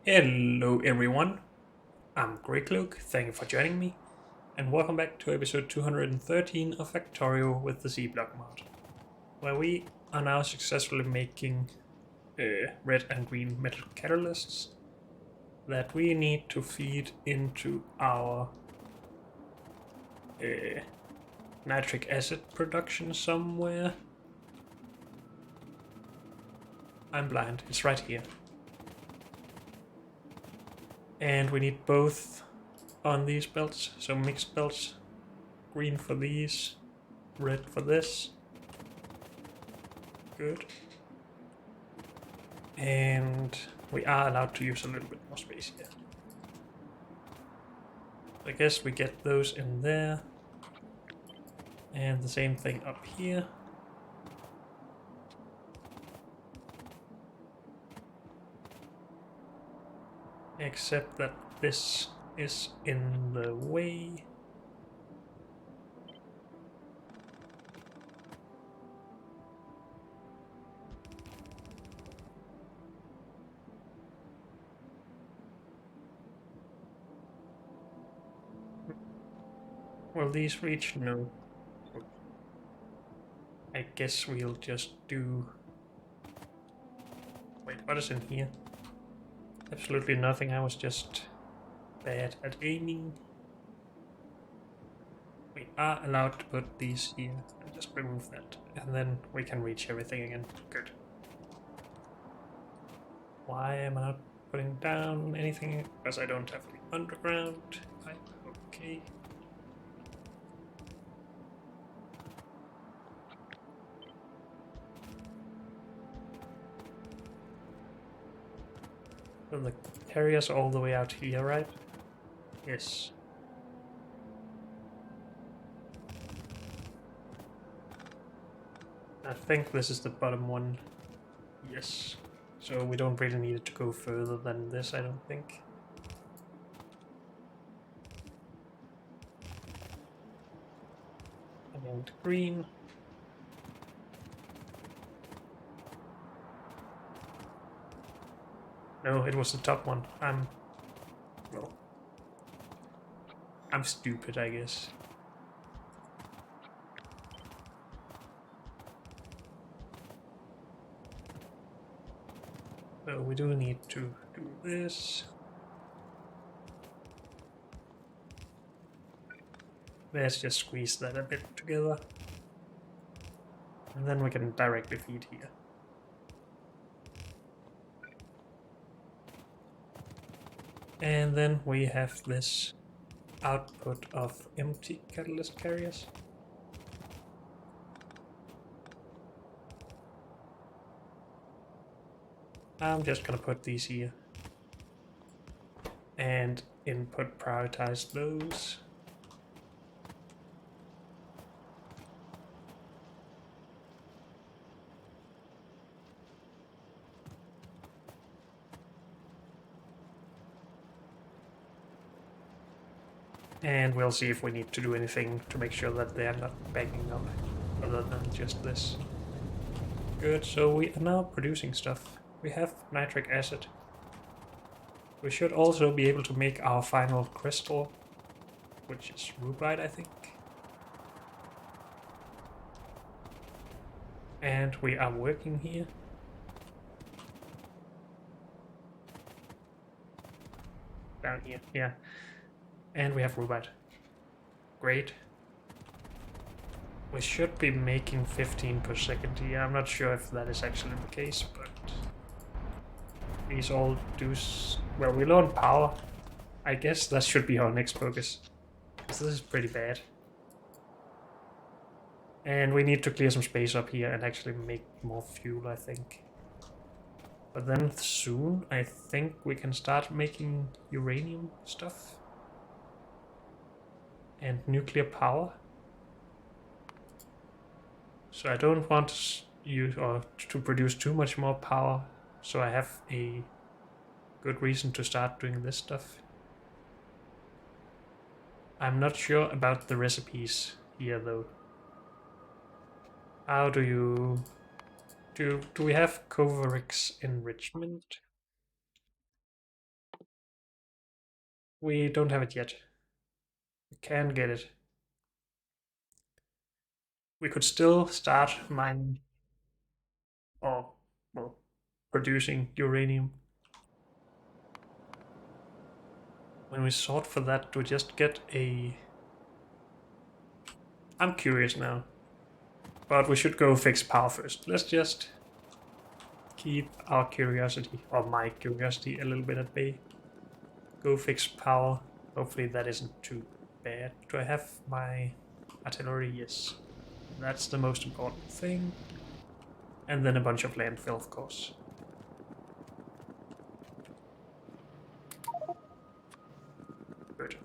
Hello everyone, I'm Greycloak, thank you for joining me, and welcome back to episode 213 of Factorio with the C-Block mod, where we are now successfully making red and green metal catalysts that we need to feed into our uh, nitric acid production somewhere. I'm blind, it's right here. And we need both on these belts, so mixed belts, green for these, red for this. Good. And we are allowed to use a little bit more space here. I guess we get those in there. And the same thing up here. Except that this is in the way. Will these reach? No. I guess we'll just do... Wait, what is in here? Absolutely nothing, I was just bad at aiming. We are allowed to put these here. I'll just remove that. And then we can reach everything again. Good. Why am I not putting down anything? Because I don't have the underground. Okay. So the area's all the way out here, right? Yes. I think this is the bottom one. Yes. So we don't really need it to go further than this, I don't think. And green. No, it was the top one. Well, I'm stupid, I guess. So we do need to do this. Let's just squeeze that a bit together. And then we can directly feed here. And then we have this output of empty catalyst carriers. I'm just gonna put these here. And input prioritize those. And we'll see if we need to do anything to make sure that they are not backing up, other than just this. Good, so we are now producing stuff. We have nitric acid. We should also be able to make our final crystal, which is rubite, I think. And we are working here. Down here, yeah. And we have rubite. Great. We should be making 15 per second here. I'm not sure if that is actually the case, but these all do... Well, we learn power. I guess that should be our next focus, because this is pretty bad. And we need to clear some space up here and actually make more fuel, I think. But then soon, I think we can start making uranium stuff. And nuclear power. So I don't want to use or to produce too much more power, so I have a good reason to start doing this stuff. I'm not sure about the recipes here though. How do you... Do we have Coverix enrichment? We don't have it yet. We can get it. We could still start mining or, well, producing uranium. When we sort for that, do we just get a... I'm curious now. But we should go fix power first. Let's just keep our curiosity, or my curiosity, a little bit at bay. Go fix power. Hopefully that isn't too bad. Do I have my artillery? Yes. That's the most important thing. And then a bunch of landfill, of course. Good.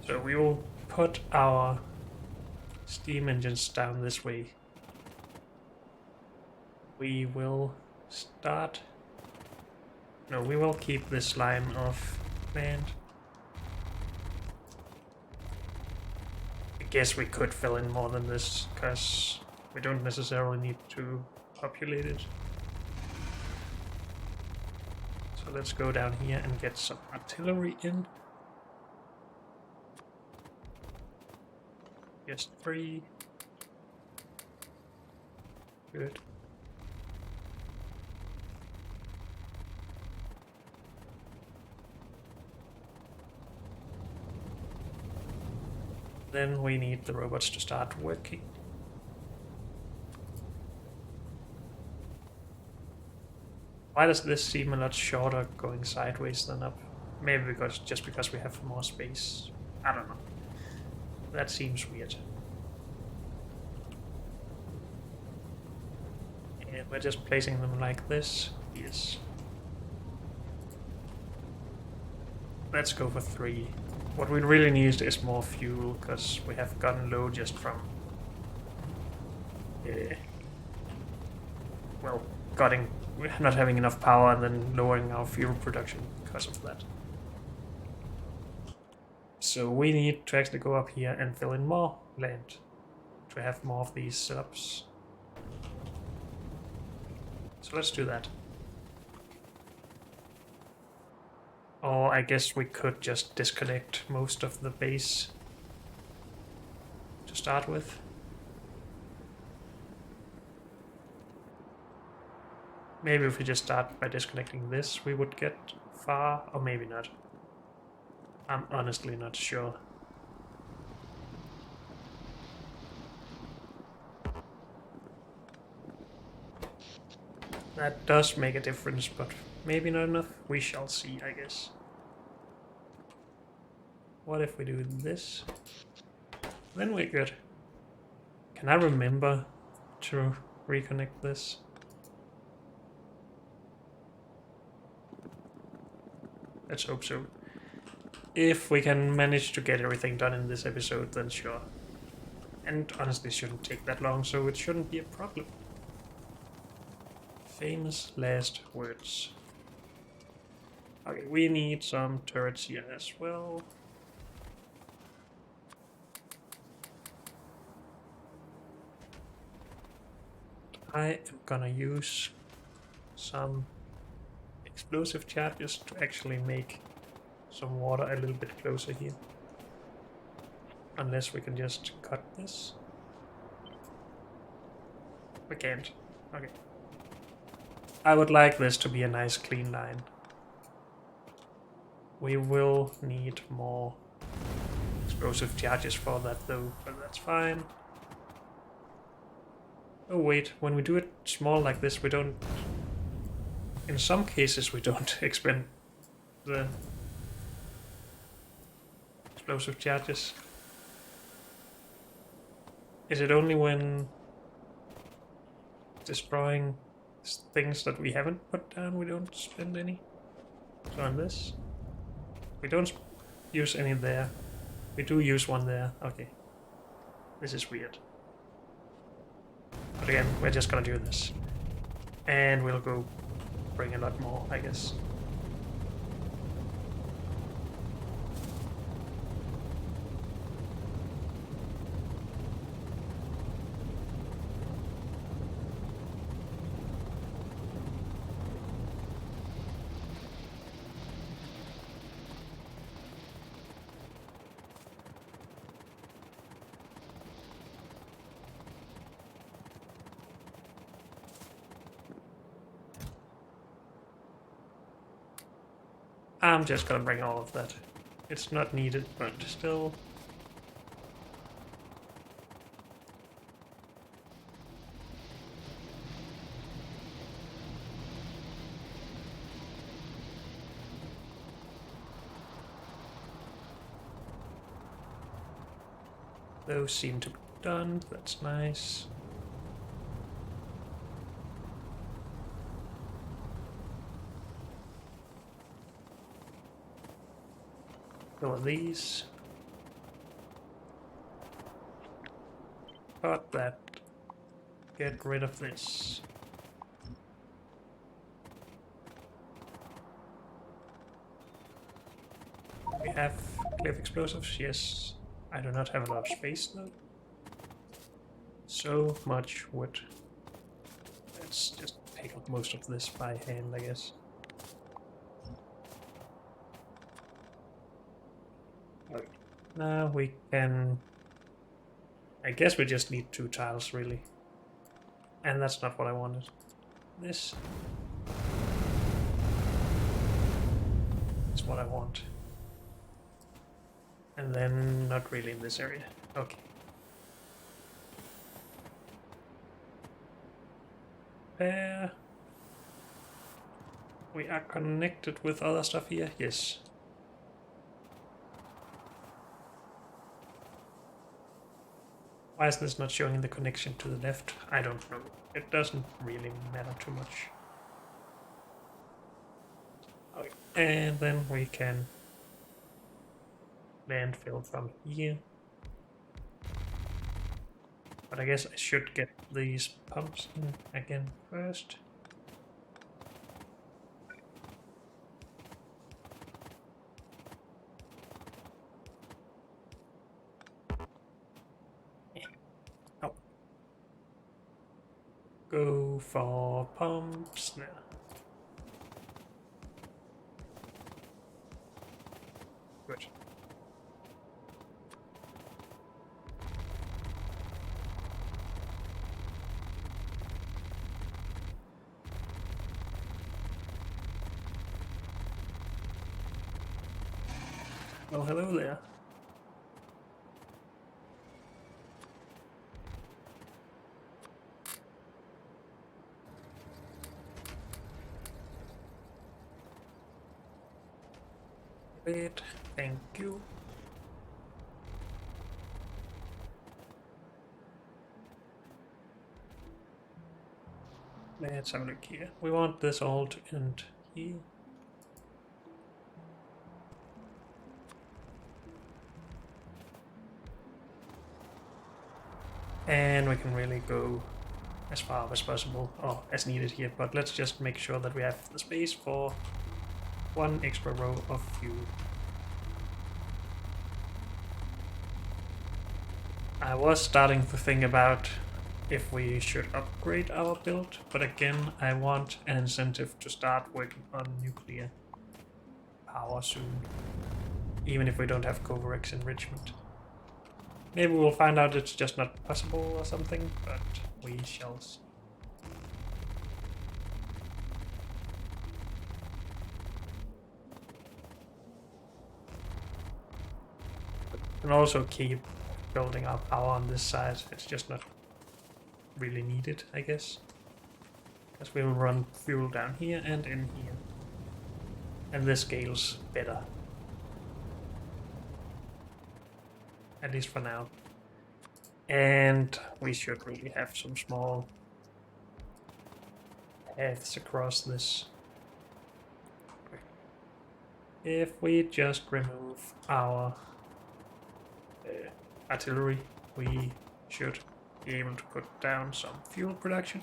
So we will put our steam engines down this way. We will start... No, we will keep this line of land. I guess we could fill in more than this, because we don't necessarily need to populate it. So let's go down here and get some artillery in. Just 3. Good. Then we need the robots to start working. Why does this seem a lot shorter going sideways than up? Maybe just because we have more space. I don't know. That seems weird. And we're just placing them like this. Yes. Let's go for 3. What we really need is more fuel, because we have gotten low just from... well, not having enough power and then lowering our fuel production because of that. So we need to actually go up here and fill in more land to have more of these setups. So let's do that. Or I guess we could just disconnect most of the base to start with. Maybe if we just start by disconnecting this, we would get far, or maybe not. I'm honestly not sure. That does make a difference, but maybe not enough. We shall see, I guess. What if we do this? Then we're good. Can I remember to reconnect this? Let's hope so. If we can manage to get everything done in this episode, then sure. And honestly, it shouldn't take that long, so it shouldn't be a problem. Famous last words. Okay, we need some turrets here as well. I am gonna use some explosive charges to actually make some water a little bit closer here. Unless we can just cut this. We can't. Okay. I would like this to be a nice clean line. We will need more explosive charges for that though, but that's fine. Oh wait, when we do it small like this, we don't... In some cases we don't expend the explosive charges. Is it only when destroying things that we haven't put down we don't spend any? So on this, we don't use any there. We do use one there. Okay. This is weird. But again, we're just gonna do this. And we'll go bring a lot more, I guess. I'm just gonna bring all of that. It's not needed, but still. Those seem to be done, that's nice. Go on these. Got that. Get rid of this. We have cliff explosives, yes. I do not have a lot of space though. So much wood. Let's just take up most of this by hand, I guess. Right. Now we can... I guess we just need 2 tiles, really. And that's not what I wanted. This is what I want. And then not really in this area. Okay. There. We are connected with other stuff here. Yes. Why is this not showing the connection to the left? I don't know. It doesn't really matter too much. Okay. And then we can landfill from here. But I guess I should get these pumps in again first. Oh. Go for pumps now. Good. Well, hello there. Great, thank you. Let's have a look here. We want this all to end here. And we can really go as far as possible, or as needed here, but let's just make sure that we have the space for 1 extra row of fuel. I was starting to think about if we should upgrade our build, but again, I want an incentive to start working on nuclear power soon, even if we don't have Covarex enrichment. Maybe we'll find out it's just not possible or something, but we shall see. And also keep building our power on this side. It's just not really needed, I guess. Because we will run fuel down here and in here. And this scales better. At least for now. And we should really have some small paths across this. If we just remove our artillery, we should be able to put down some fuel production.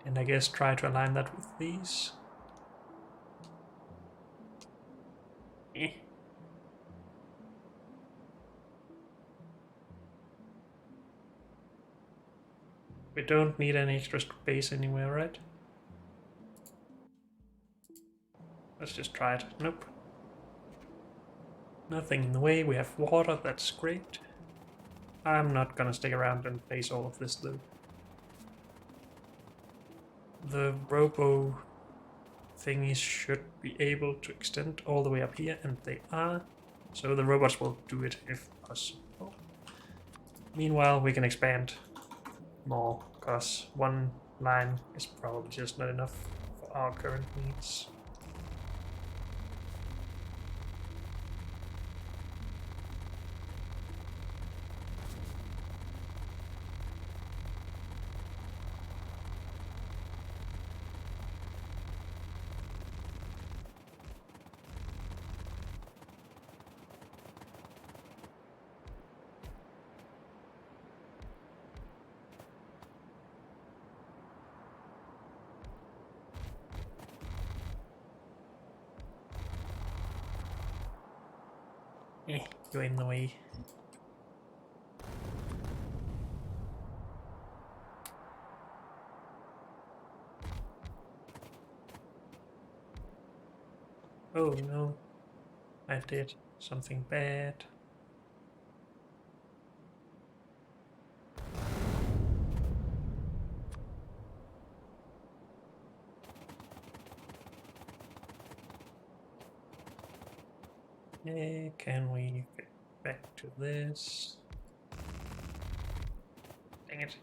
And I guess try to align that with these. We don't need any extra space anywhere, right? Let's just try it. Nope. Nothing in the way. We have water. That's great. I'm not gonna stick around and place all of this though. The robo thingies should be able to extend all the way up here, and they are. So the robots will do it if possible. Meanwhile, we can expand more, because one line is probably just not enough for our current needs. You're in the way. Oh no, I did something bad. Can we get back to this? Dang it.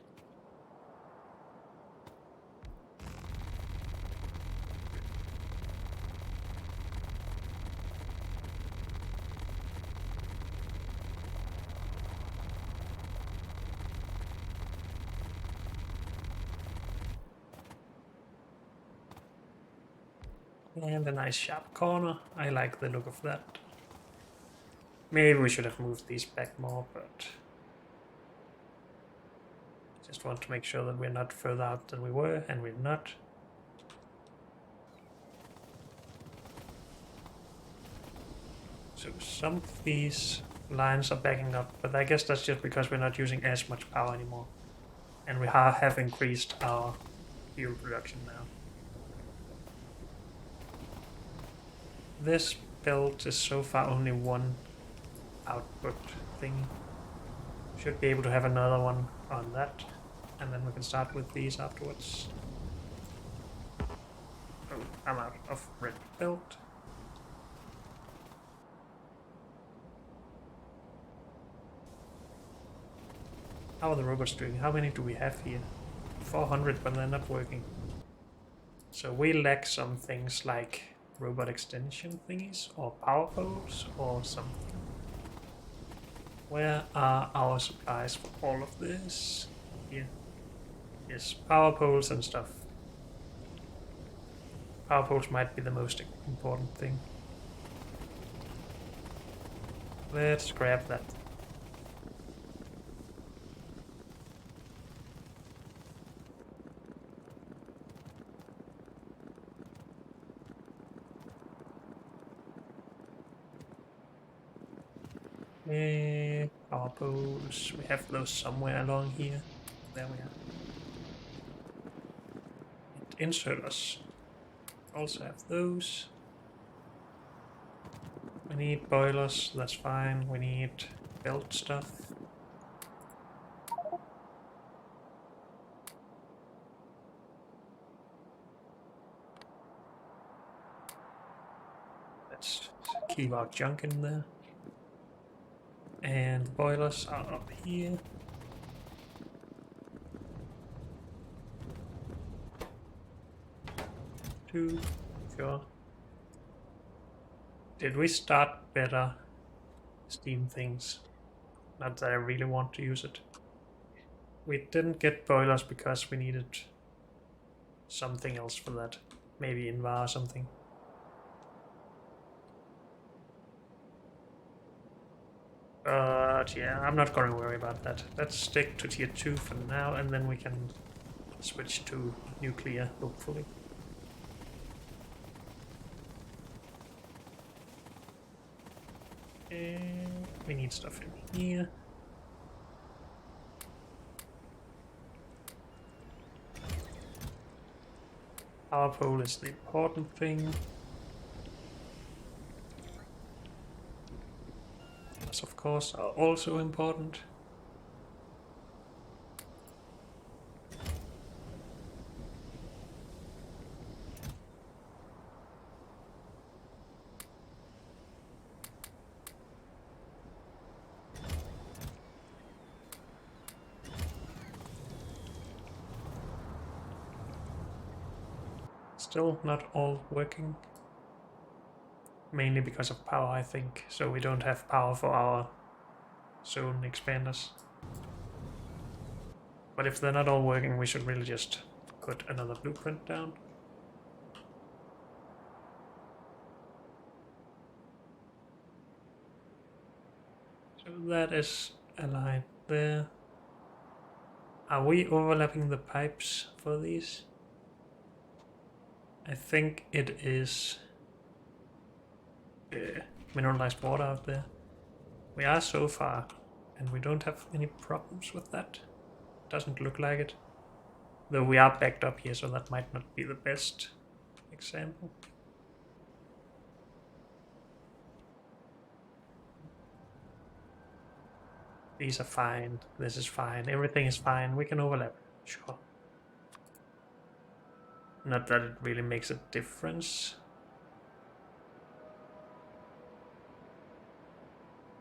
And a nice sharp corner. I like the look of that. Maybe we should have moved these back more, but just want to make sure that we're not further out than we were, and we're not. So some of these lines are backing up, but I guess that's just because we're not using as much power anymore. And we have increased our fuel production now. This build is so far only one output thing. Should be able to have another one on that, and then we can start with these afterwards. Oh, I'm out of red belt. How are the robots doing? How many do we have here? 400, but they're not working. So we lack some things like robot extension thingies, or power poles, or something. Where are our supplies for all of this? Here. Yes, power poles and stuff. Power poles might be the most important thing. Let's grab that. Power poles. We have those somewhere along here. There we are. And inserters. Also have those. We need boilers, that's fine. We need belt stuff. Let's keep our junk in there. And the boilers are up here. Two, sure. Did we start better steam things? Not that I really want to use it. We didn't get boilers because we needed something else for that. Maybe Invar or something. But yeah, I'm not going to worry about that. Let's stick to tier 2 for now, and then we can switch to nuclear, hopefully. And we need stuff in here. Power pole is the important thing. Those, of course, are also important. Still not all working. Mainly because of power, I think. So we don't have power for our zone expanders. But if they're not all working, we should really just put another blueprint down. So that is aligned there. Are we overlapping the pipes for these? I think it is mineralized water out there. We are so far, and we don't have any problems with that. Doesn't look like it. Though we are backed up here, so that might not be the best example. These are fine. This is fine. Everything is fine. We can overlap. Sure. Not that it really makes a difference.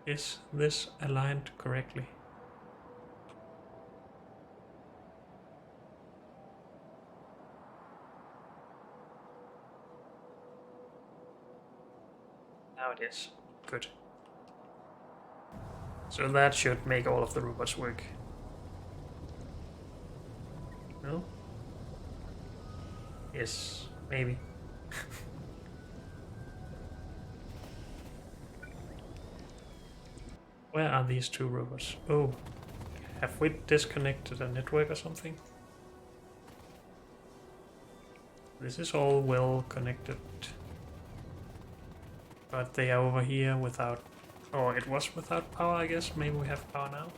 Is this aligned correctly? Now it is. Good. So that should make all of the robots work. No? Yes, maybe. Where are these two robots? Oh, have we disconnected a network or something? This is all well connected. But they are over here without... Or it was without power, I guess. Maybe we have power now.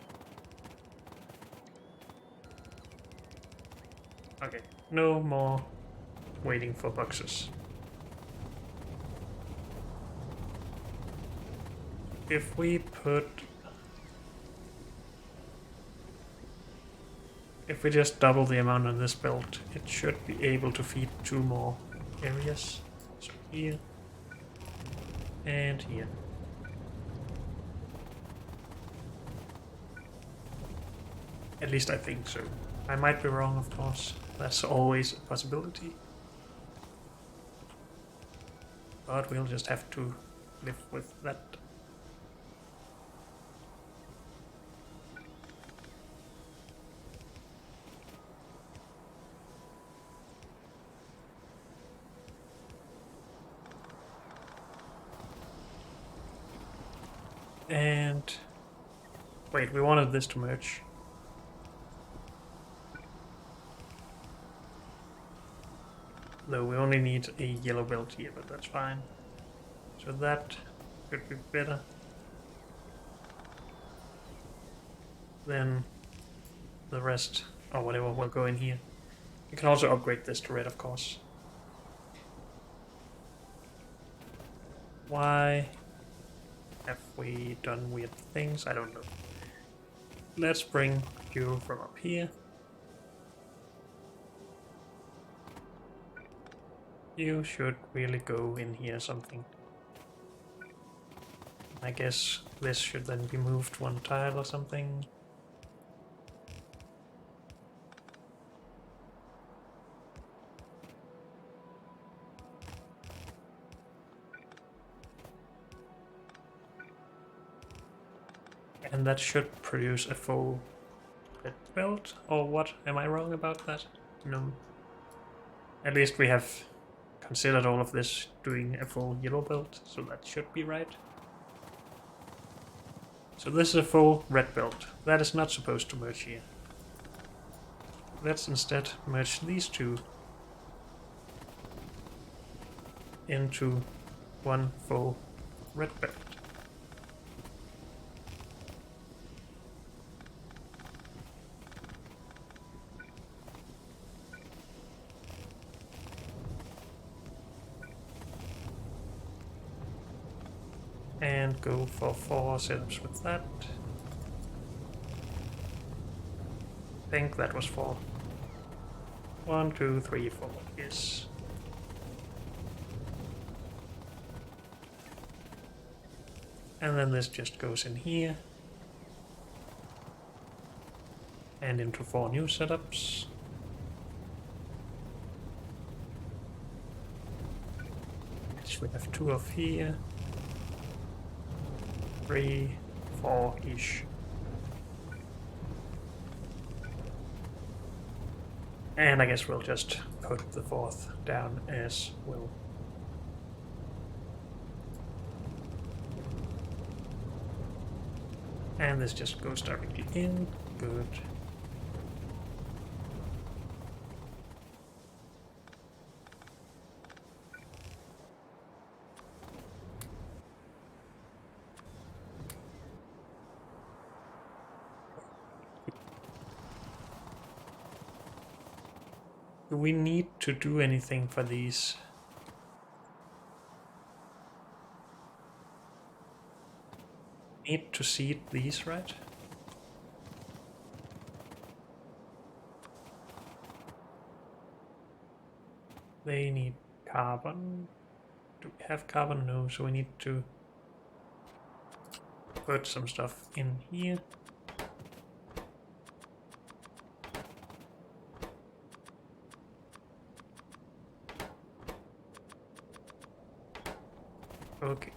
Okay, no more waiting for boxes. If we put... If we just double the amount on this belt, it should be able to feed 2 more areas. So here and here. At least I think so. I might be wrong, of course. That's always a possibility. But we'll just have to live with that. And... Wait, we wanted this to merge. Though we only need a yellow belt here, but that's fine. So that could be better. Then the rest, or whatever, will go in here. You can also upgrade this to red, of course. Why have we done weird things? I don't know. Let's bring you from up here. You should really go in here something. I guess this should then be moved 1 tile or something. And that should produce a full red belt, or what? Am I wrong about that? No. At least we have considered all of this doing a full yellow belt, so that should be right. So this is a full red belt. That is not supposed to merge here. Let's instead merge these two into 1 full red belt. And go for 4 setups with that. I think that was 4. 1, 2, 3, 4. Yes. And then this just goes in here. And into 4 new setups. we have 2 of here. 3, 4-ish. And I guess we'll just put the 4th down as well. And this just goes directly in. Good. Do we need to do anything for these? Need to seed these, right? They need carbon. Do we have carbon? No, so we need to put some stuff in here. Okay.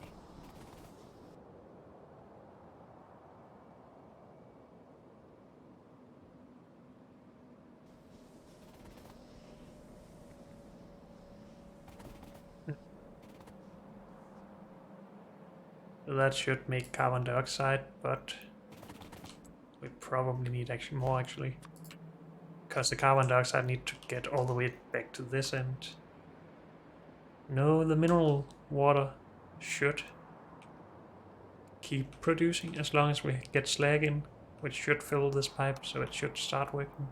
So that should make carbon dioxide, but we probably need actually more actually. Because the carbon dioxide need to get all the way back to this end. No, the mineral water should keep producing as long as we get slag in, which should fill this pipe, so it should start working.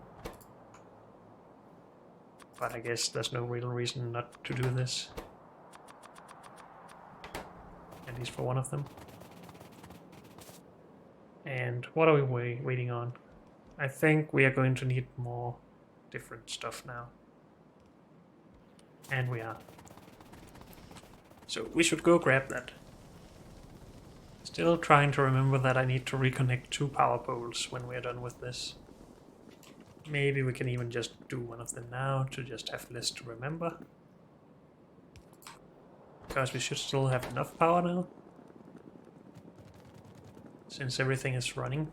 But I guess there's no real reason not to do this. At least for one of them. And what are we waiting on? I think we are going to need more different stuff now. And we are. So we should go grab that. Still trying to remember that I need to reconnect 2 power poles when we're done with this. Maybe we can even just do one of them now to just have less to remember. Because we should still have enough power now. Since everything is running.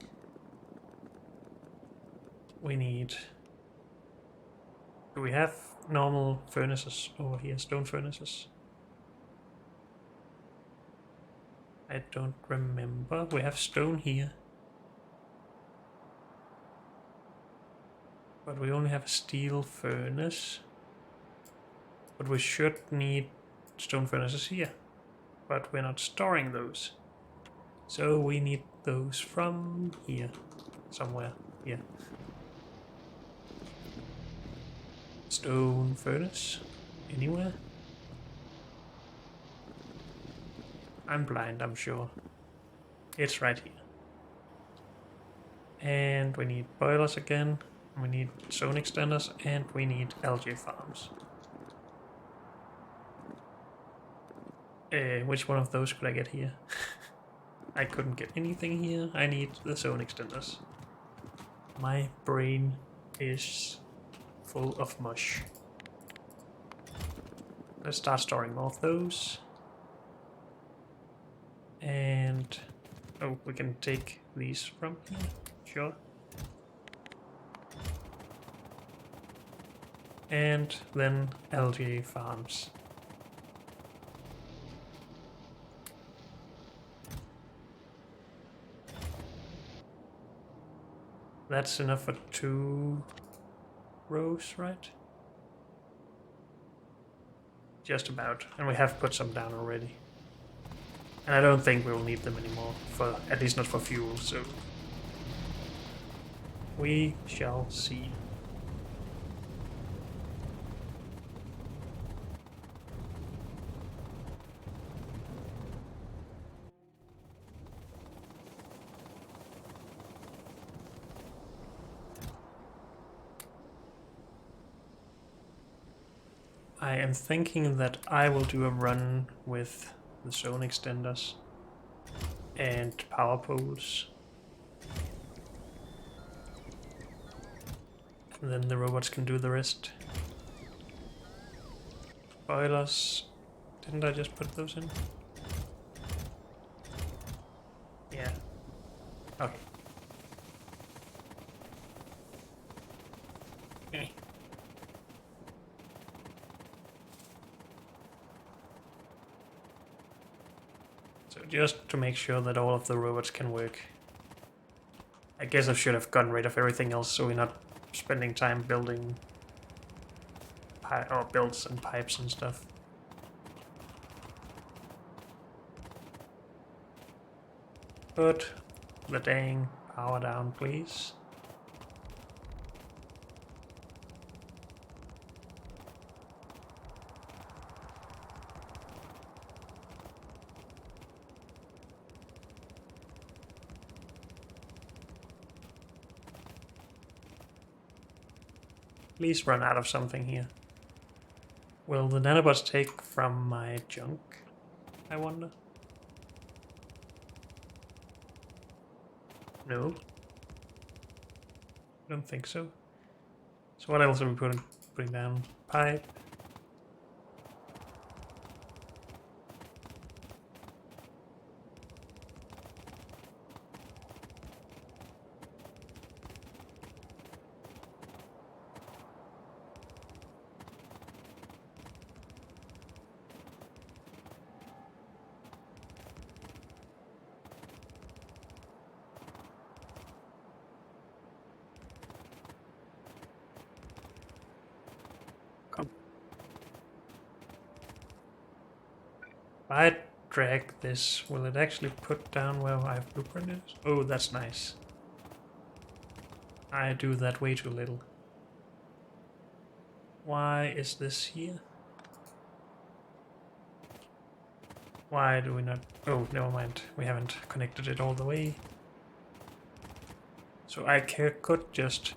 We need... Do we have normal furnaces over here? Stone furnaces? I don't remember. We have stone here. But we only have a steel furnace. But we should need stone furnaces here. But we're not storing those. So we need those from here. Somewhere here. Stone furnace? Anywhere? I'm blind, I'm sure. It's right here. And we need boilers again. We need zone extenders and we need algae farms. Which one of those could I get here? I couldn't get anything here. I need the zone extenders. My brain is full of mush. Let's start storing more of those. And... oh, we can take these from here. Sure. And then algae farms. That's enough for 2 rows, right? Just about. And we have put some down already. And I don't think we'll need them anymore, for at least not for fuel, so we shall see. I am thinking that I will do a run with the zone extenders and power poles. And then the robots can do the rest. Boilers Didn't I just put those in? Yeah. Okay. Okay. So just to make sure that all of the robots can work. I guess I should have gotten rid of everything else so we're not spending time building builds and pipes and stuff. Put the dang power down, please. Please run out of something here. Will the nanobots take from my junk, I wonder? No. I don't think so. So what else are we putting down? Pipe. If I drag this, will it actually put down where I have blueprint is? Oh, that's nice. I do that way too little. Why is this here? Why do we not... Oh, never mind. We haven't connected it all the way. So I could just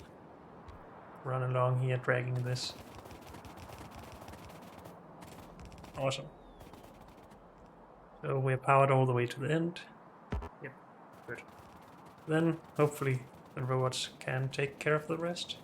run along here dragging this. Awesome. So we're powered all the way to the end. Yep, good. Then, hopefully, the robots can take care of the rest.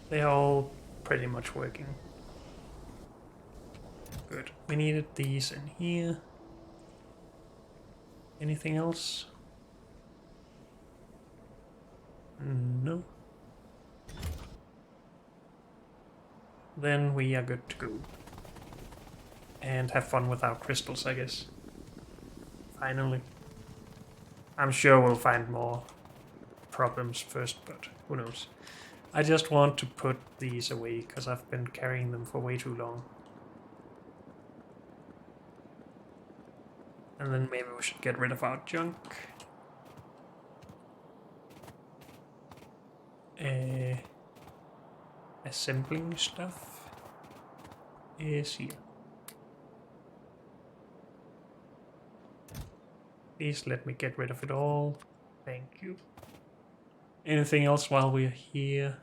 They are all pretty much working. Good. We needed these in here. Anything else? No. Then we are good to go. And have fun with our crystals, I guess. Finally. I'm sure we'll find more problems first, but who knows. I just want to put these away, because I've been carrying them for way too long. And then maybe we should get rid of our junk. Assembling stuff is here. Please let me get rid of it all. Thank you. Anything else while we're here?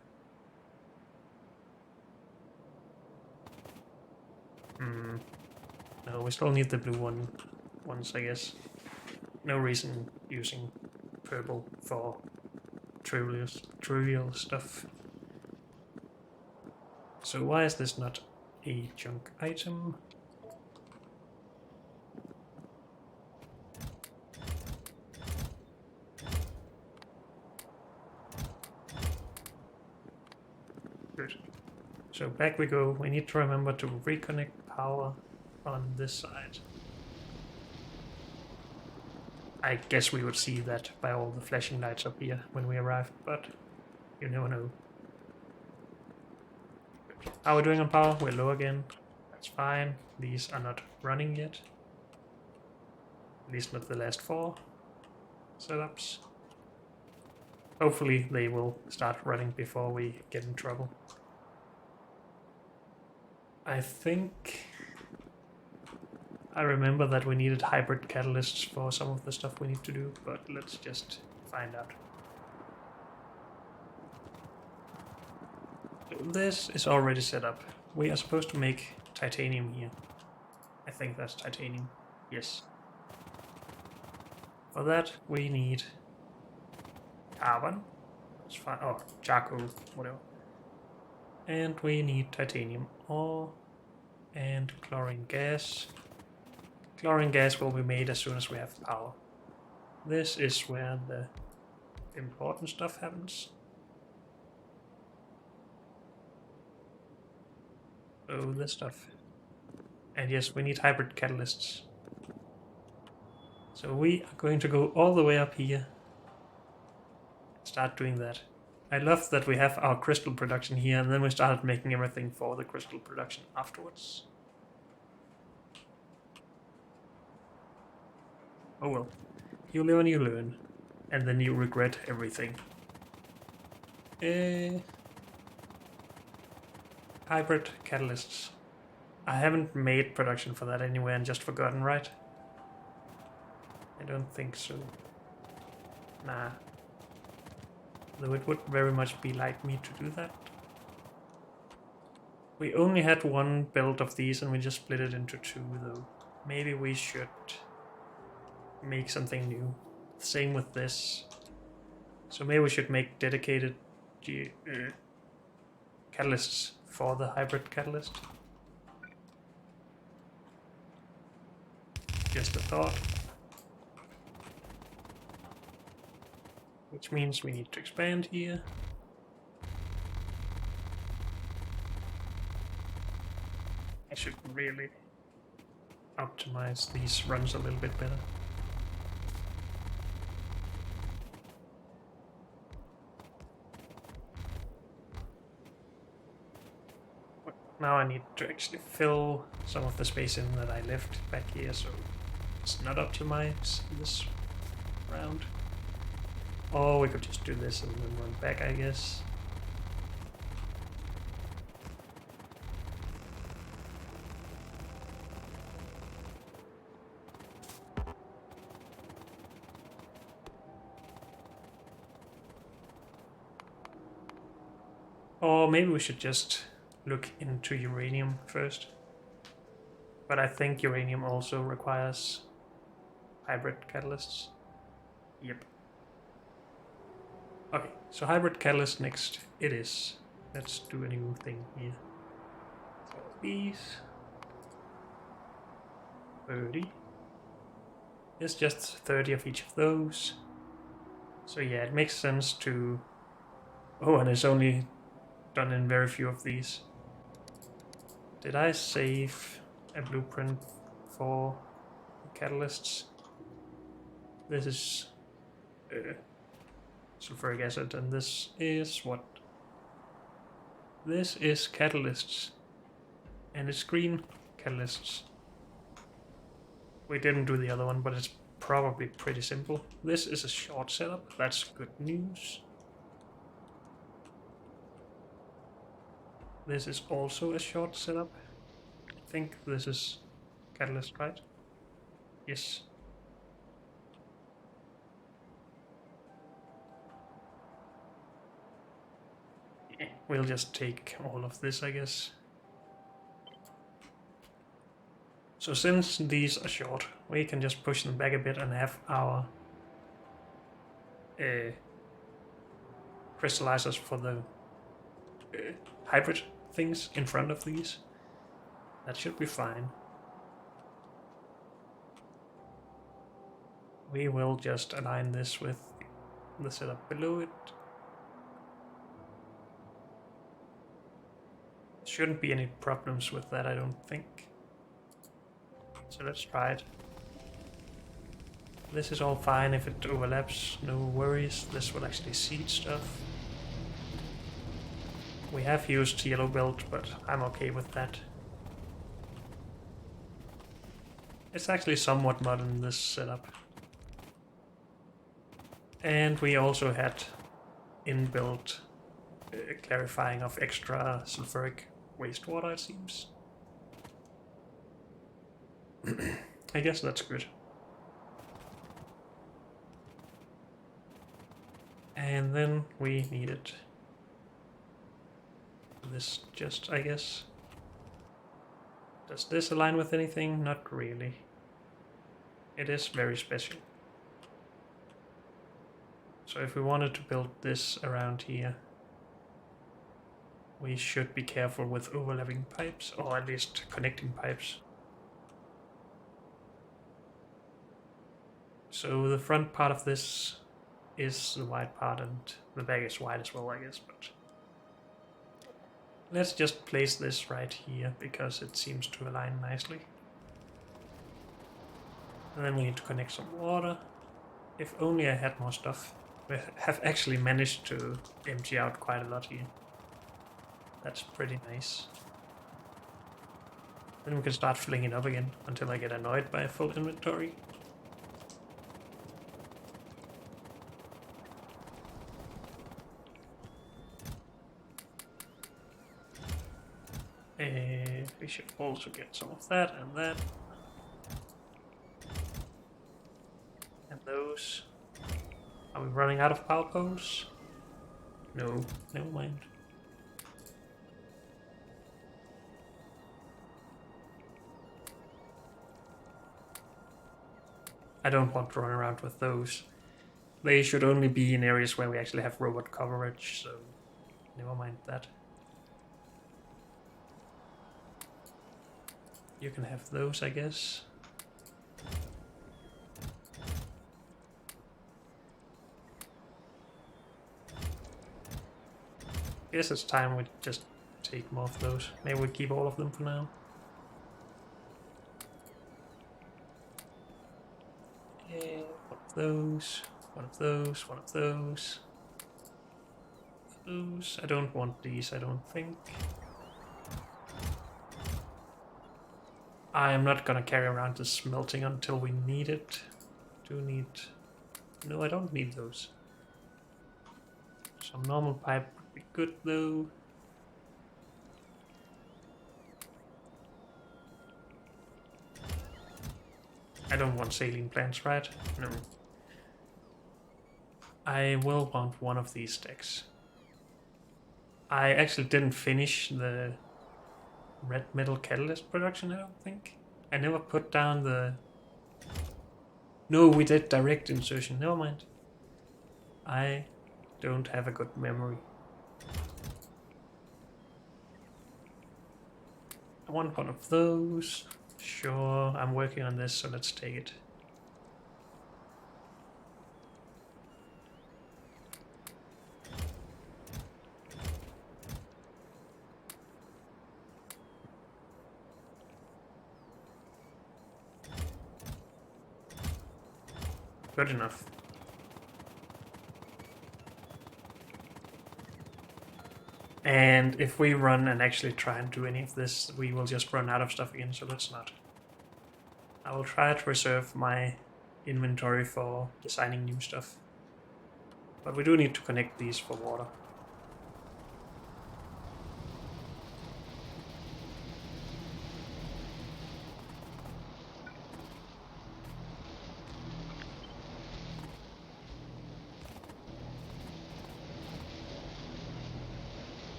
No, we still need the blue ones, I guess. No reason using purple for trivial stuff. So why is this not a junk item? Good. So back we go. We need to remember to reconnect power on this side. I guess we would see that by all the flashing lights up here when we arrived, but you never know. How are we doing on power? We're low again. That's fine. These are not running yet. At least not the last 4 setups. Hopefully they will start running before we get in trouble. I think I remember that we needed hybrid catalysts for some of the stuff we need to do, but let's just find out. this is already set up. We are supposed to make titanium here. I think that's titanium. Yes. For that we need carbon. That's fine. Oh, charcoal, whatever. And we need titanium ore and chlorine gas. Chlorine gas will be made as soon as we have power. This is where the important stuff happens. Oh, this stuff. And yes, we need hybrid catalysts. So we are going to go all the way up here. Start doing that. I love that we have our crystal production here, and then we started making everything for the crystal production afterwards. Oh well. You live and you learn. And then you regret everything. Hybrid catalysts. I haven't made production for that anywhere and just forgotten, right? I don't think so. Nah. Though it would very much be like me to do that. We only had one build of these and we just split it into two though. Maybe we should make something new. Same with this. So maybe we should make dedicated catalysts for the hybrid catalyst. Just a thought. Which means we need to expand here. I should really optimize these runs a little bit better. Now I need to actually fill some of the space in that I left back here, so it's not optimized this round. Or we could just do this and then run back, I guess. Or maybe we should just look into uranium first. But I think uranium also requires hybrid catalysts. Yep. Okay, so hybrid catalyst next it is. Let's do a new thing here. So these 30. It's just 30 of each of those. So yeah, it makes sense to... Oh, and it's only done in very few of these. Did I save a blueprint for catalysts? This is sulfuric acid, and this is what? This is catalysts, and it's green catalysts. We didn't do the other one, but it's probably pretty simple. This is a short setup, that's good news. This is also a short setup. I think this is catalyst, right? Yes. We'll just take all of this, I guess. So since these are short, we can just push them back a bit and have our crystallizers for the hybrid things in front of these. That should be fine. We will just align this with the setup below it. Shouldn't be any problems with that, I don't think. So let's try it. This is all fine if it overlaps, no worries. This will actually seed stuff. We have used yellow belt, but I'm okay with that. It's actually somewhat modern, this setup. And we also had inbuilt clarifying of extra sulfuric wastewater, it seems. I guess that's good. And then we needed this just, I guess. Does this align with anything? Not really. It is very special. So if we wanted to build this around here, we should be careful with overlapping pipes, or at least connecting pipes. So the front part of this is the wide part, and the back is wide as well, I guess, but let's just place this right here, because it seems to align nicely. And then we need to connect some water. If only I had more stuff. We have actually managed to empty out quite a lot here. That's pretty nice. Then we can start filling it up again until I get annoyed by a full inventory. We should also get some of that and that. And those. Are we running out of power poles? No, never mind. I don't want to run around with those. They should only be in areas where we actually have robot coverage, so never mind that. You can have those, I guess. Guess it's time we just take more of those. Maybe we keep all of them for now. Yeah, one of those, one of those, one of those. Those. I don't want these, I don't think. I am not gonna carry around the smelting until we need it. Do need... No, I don't need those. Some normal pipe would be good though. I don't want saline plants, right? No. I will want one of these stacks. I actually didn't finish the red metal catalyst production, I don't think. I never put down the... No, we did direct insertion, never mind. I don't have a good memory. I want one of those. Sure, I'm working on this, so let's take it. Good enough. And if we run and actually try and do any of this, we will just run out of stuff again, so let's not. I will try to reserve my inventory for designing new stuff. But we do need to connect these for water.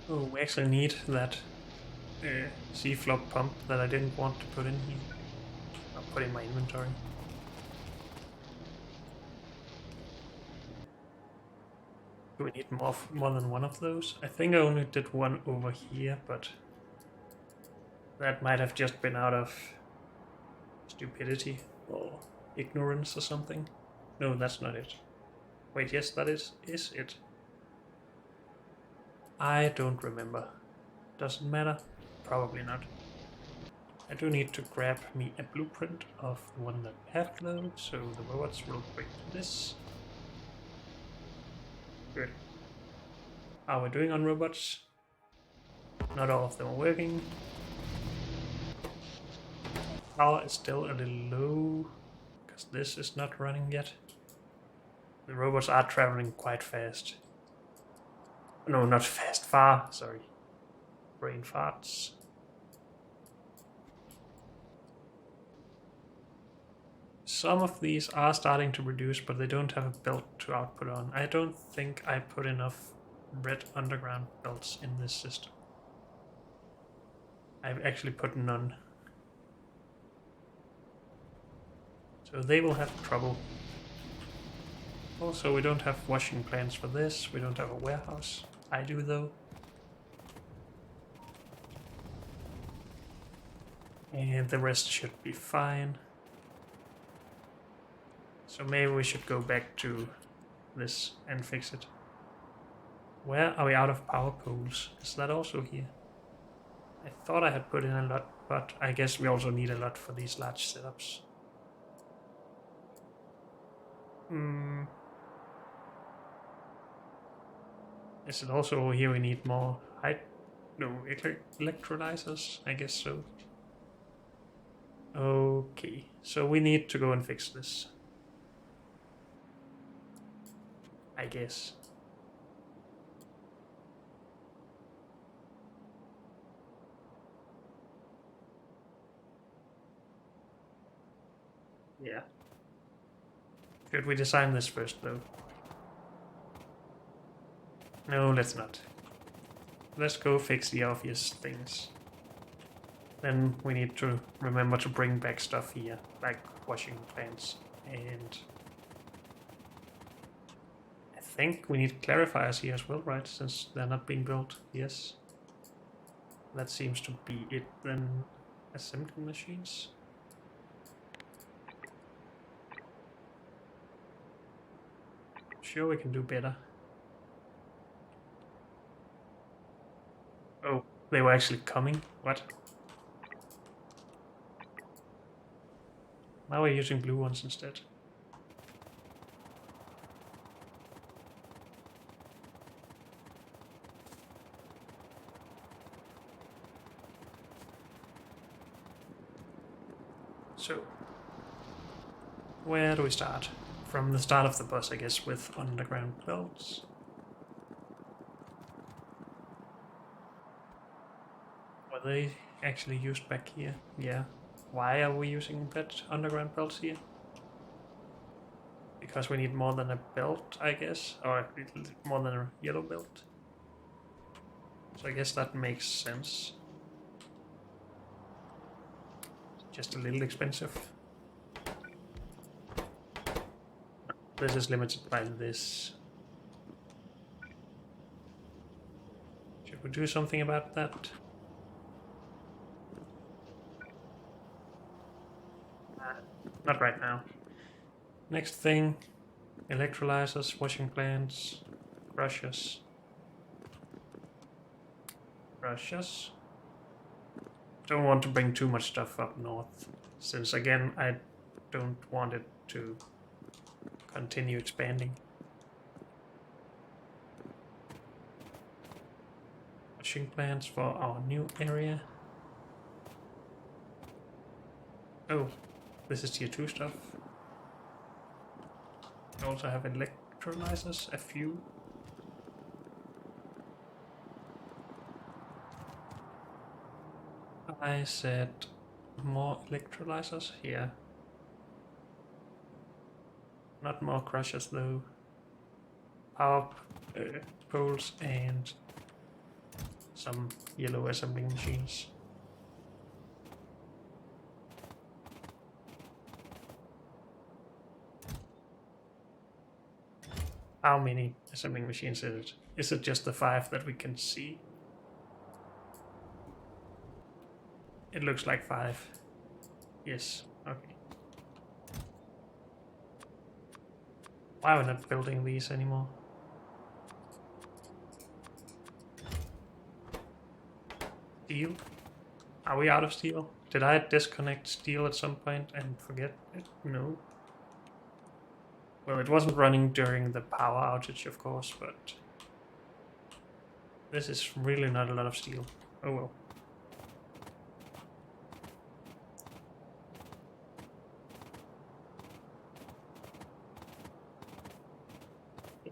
Oh, we actually need that C-flop pump that I didn't want to put in here. I'll put in my inventory. Do we need more than one of those? I think I only did one over here, but that might have just been out of stupidity or ignorance or something. No, that's not it. Wait, yes, that is it. I don't remember. Doesn't matter. Probably not. I do need to grab me a blueprint of the one that we have though, so the robots will break this. Good. How are we doing on robots? Not all of them are working. Power is still a little low, because this is not running yet. The robots are traveling quite fast. No, not fast, far, sorry. Brain farts. Some of these are starting to reduce, but they don't have a belt to output on. I don't think I put enough red underground belts in this system. I've actually put none. So they will have trouble. Also, we don't have washing plants for this. We don't have a warehouse. I do, though. And the rest should be fine. So maybe we should go back to this and fix it. Where are we out of power poles? Is that also here? I thought I had put in a lot, but I guess we also need a lot for these large setups. Is it also over here we need more electrolyzers? I guess so. Okay, so we need to go and fix this. I guess. Yeah. Should we design this first, though? No, let's not. Let's go fix the obvious things. Then we need to remember to bring back stuff here, like washing plants. And I think we need clarifiers here as well, right? Since they're not being built. Yes. That seems to be it then. Assembly machines. Sure, we can do better. Oh, they were actually coming? What? Now we're using blue ones instead. So, where do we start? From the start of the bus, I guess, with underground belts. Were they actually used back here? Yeah. Why are we using that underground belts here? Because we need more than a belt, I guess, or more than a yellow belt. So I guess that makes sense. Just a little expensive. This is limited by this. Should we do something about that? Not right now. Next thing, electrolyzers, washing plants, crushers. Crushers. Don't want to bring too much stuff up north, since again I don't want it to continue expanding. Washing plants for our new area. Oh, this is tier 2 stuff. We also have electrolyzers, a few. I said more electrolyzers here. Not more crushers though. Power poles and some yellow assembling machines. How many assembling machines is it? Is it just the 5 that we can see? It looks like 5. Yes, okay. Why are we not building these anymore? Steel? Are we out of steel? Did I disconnect steel at some point and forget it? No. Well, it wasn't running during the power outage, of course, but this is really not a lot of steel. Oh well.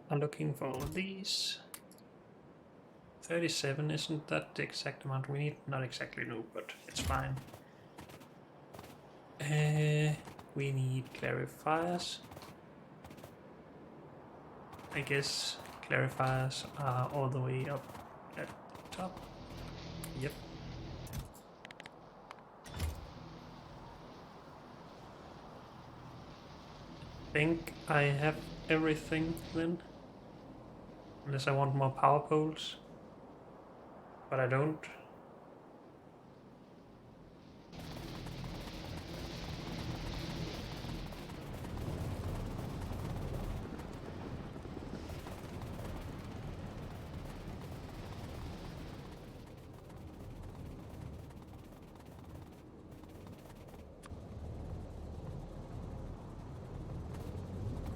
I'm looking for these. 37 isn't that the exact amount we need? Not exactly, no, but it's fine. we need clarifiers. I guess clarifiers are all the way up at the top. Yep. I think I have everything then. Unless I want more power poles. But I don't.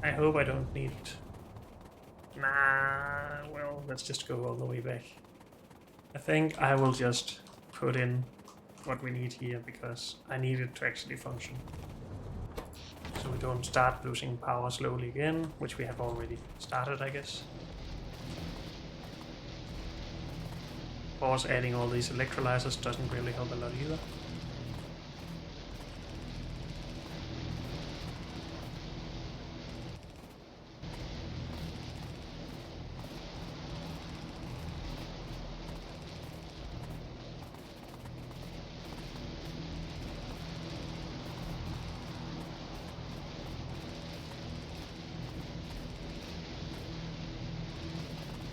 I hope I don't need... Nah, well, let's just go all the way back. I think I will just put in what we need here because I need it to actually function. So we don't start losing power slowly again, which we have already started, I guess. Of course, adding all these electrolyzers doesn't really help a lot either.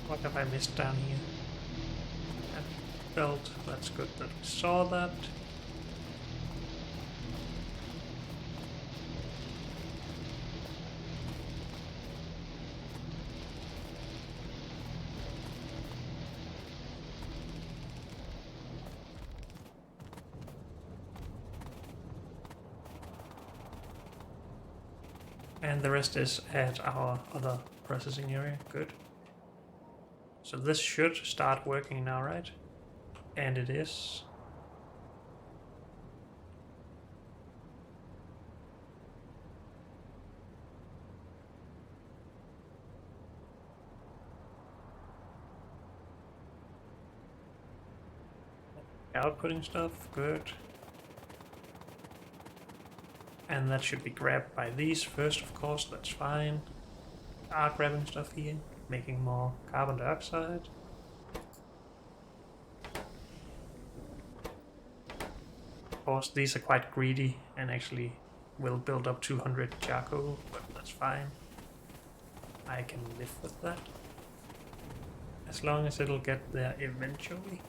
What have I missed down here? That belt, that's good that we saw that. And the rest is at our other processing area, good. So this should start working now, right? And it is. Outputting stuff, good. And that should be grabbed by these first, of course, that's fine. Are grabbing stuff here, making more carbon dioxide. Of course, these are quite greedy and actually will build up 200 charcoal, but that's fine. I can live with that. As long as it'll get there eventually.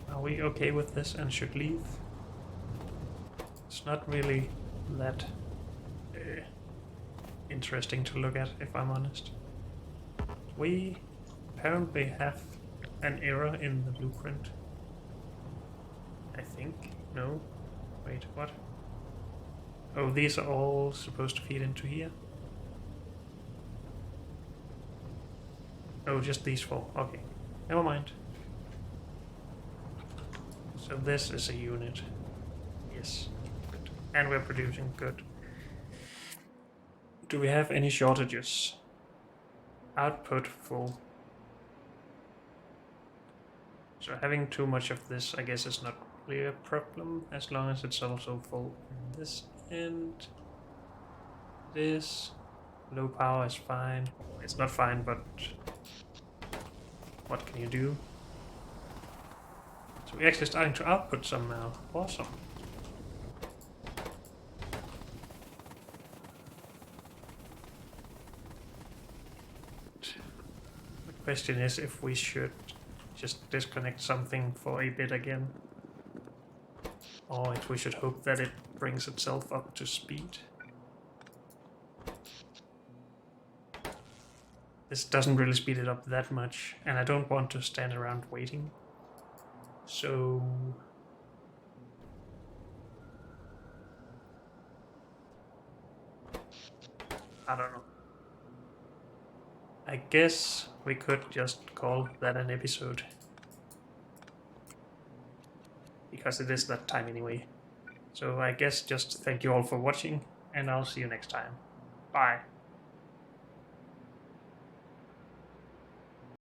Are we okay with this and should leave? It's not really that interesting to look at, if I'm honest. We apparently have an error in the blueprint. I think. No. Wait, what? Oh, these are all supposed to feed into here? Oh, just these four. Okay. Never mind. So this is a unit. Yes. Good. And we're producing good. Do we have any shortages? Output full. So having too much of this, I guess, is not really a problem, as long as it's also full in this end. This low power is fine. It's not fine, but what can you do? So we're actually starting to output some now. Awesome. The question is if we should just disconnect something for a bit again, or if we should hope that it brings itself up to speed. This doesn't really speed it up that much, and I don't want to stand around waiting. So I don't know. I guess we could just call that an episode. Because it is that time anyway. So I guess just thank you all for watching, and I'll see you next time. Bye.